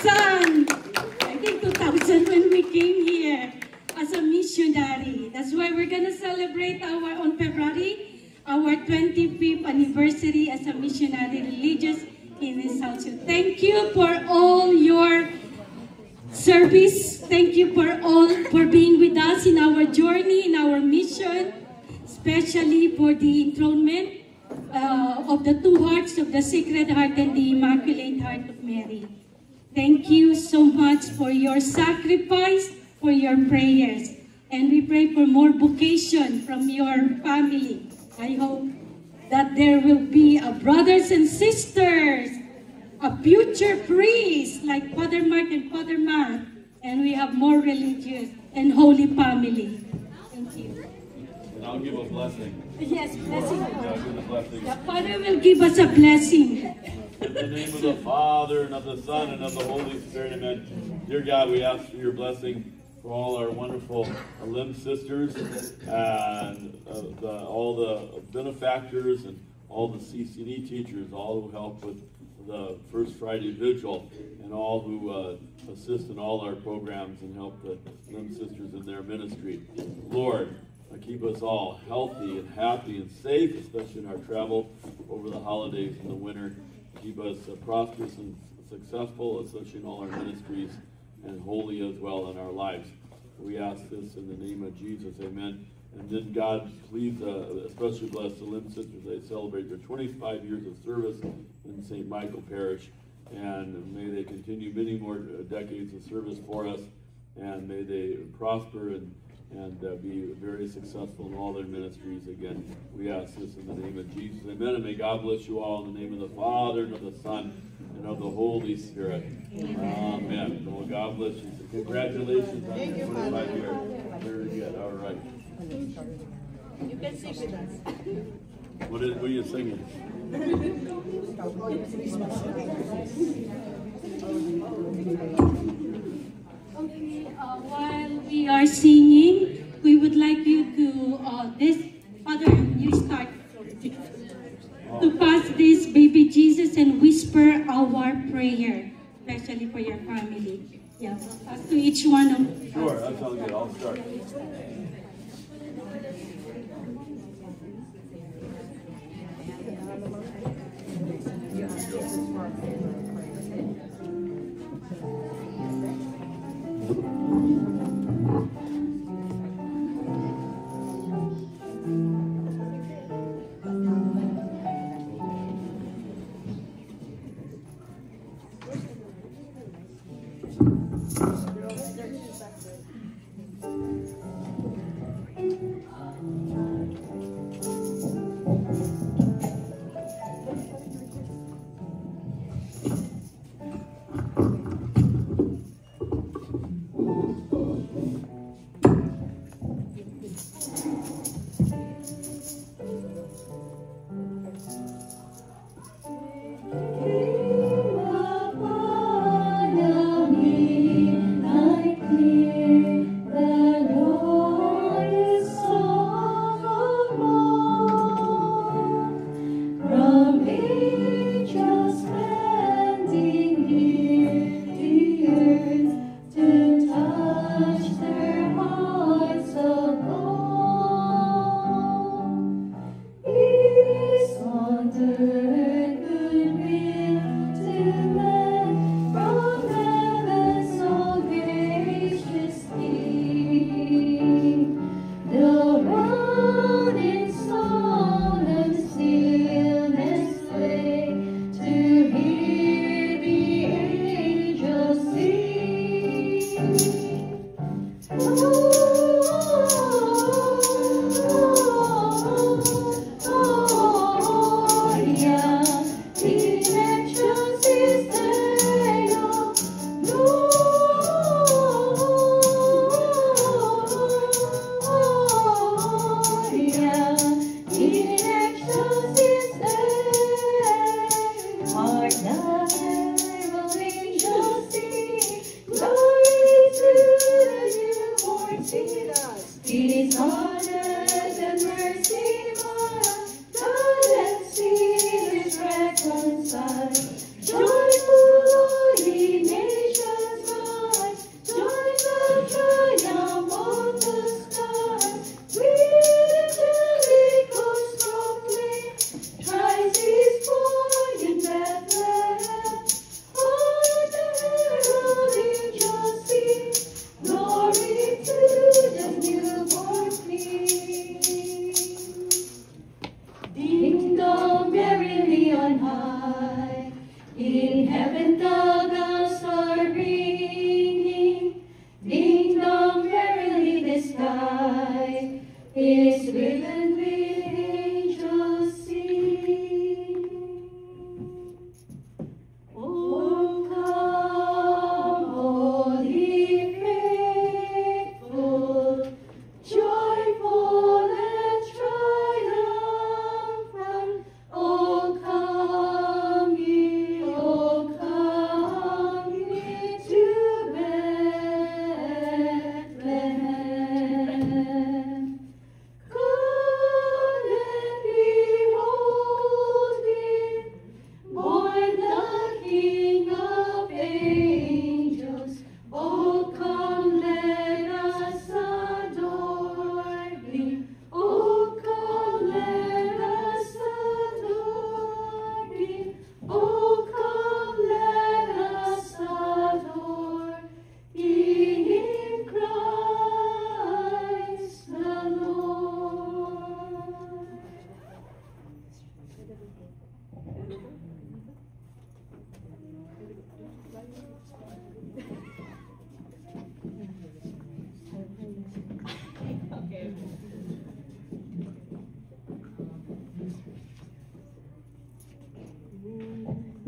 2000. I think 2000 when we came here as a missionary. That's why we're going to celebrate on February, our 25th anniversary as a missionary religious in South Sudan. Thank you for all your service. Thank you for being with us in our journey, in our mission, especially for the enthronement of the two hearts of the Sacred Heart and the Immaculate Heart of Mary. Thank you so much for your sacrifice, for your prayers. And we pray for more vocation from your family. I hope that there will be brothers and sisters, a future priest like Father Mark and Father Matt, and we have more religious and holy family. Thank you. And I'll give a blessing. Yes, blessing. Yeah, give a blessing. The Father will give us a blessing. In the name of the Father, and of the Son, and of the Holy Spirit, amen. Dear God, we ask for your blessing for all our wonderful limb sisters, and all the benefactors, and all the CCD teachers, all who help with the First Friday Vigil, and all who assist in all our programs and help the limb sisters in their ministry. Lord, keep us all healthy and happy and safe, especially in our travel over the holidays in the winter. Keep us prosperous and successful, especially in all our ministries, and holy as well in our lives. We ask this in the name of Jesus, amen. And then God, please especially bless the limb sisters. They celebrate their 25 years of service in St. Michael Parish, and may they continue many more decades of service for us, and may they prosper and be very successful in all their ministries. Again, we ask this in the name of Jesus. Amen. And may God bless you all in the name of the Father, and of the Son, and of the Holy Spirit. Amen. Well, God bless you. So congratulations on your 25 years. Very good. All right. You can sing with us. What are you singing? Okay, while we are singing, we would like you to, Father, you start, to pass this baby Jesus and whisper our prayer, especially for your family. Yeah, pass to each one of us. Sure, that sounds good. I'll start.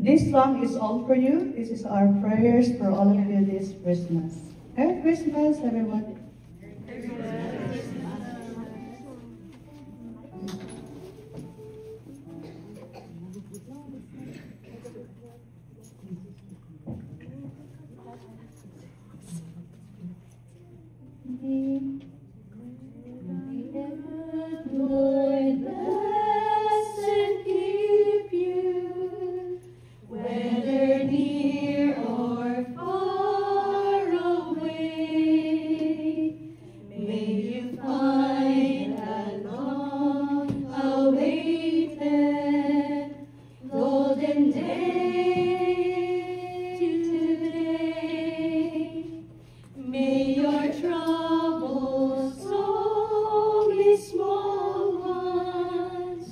This song is all for you. This is our prayers for all of you this Christmas. Merry Christmas, everyone. Lord bless and keep you, whether near or far away. May you find a long-awaited golden day today. May your troubles only small ones,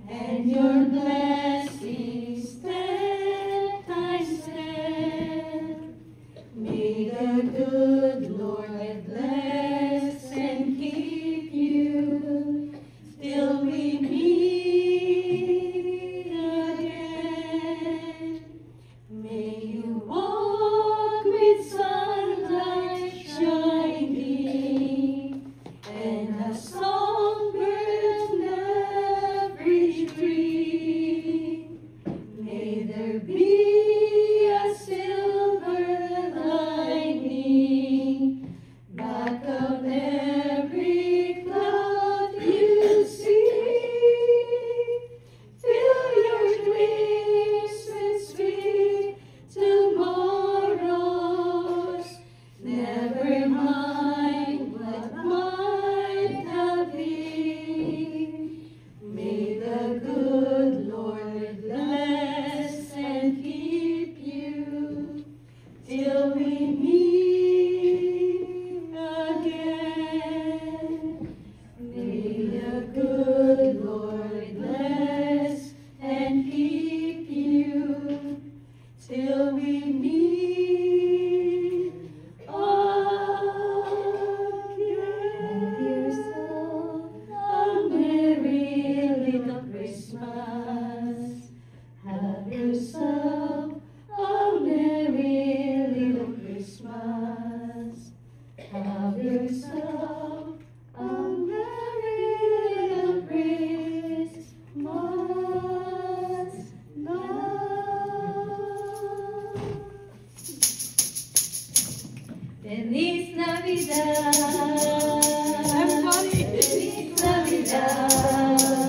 and your blessings 10 times 10. May the good Lord bless and keep you till we meet again. May you walk with sunlight shining and a songbird in every tree. May there be a silver lining back of every cloud you see. Fill your dreams with sweet tomorrows. Never mind what might have been. May the good Lord bless and keep you till we meet again. May the good Lord bless and keep you till we meet again. Have yourself a merry little Christmas. Have yourself a merry little Christmas. Have yourself a merry little Christmas now. Feliz Navidad. Everybody. Feliz Navidad.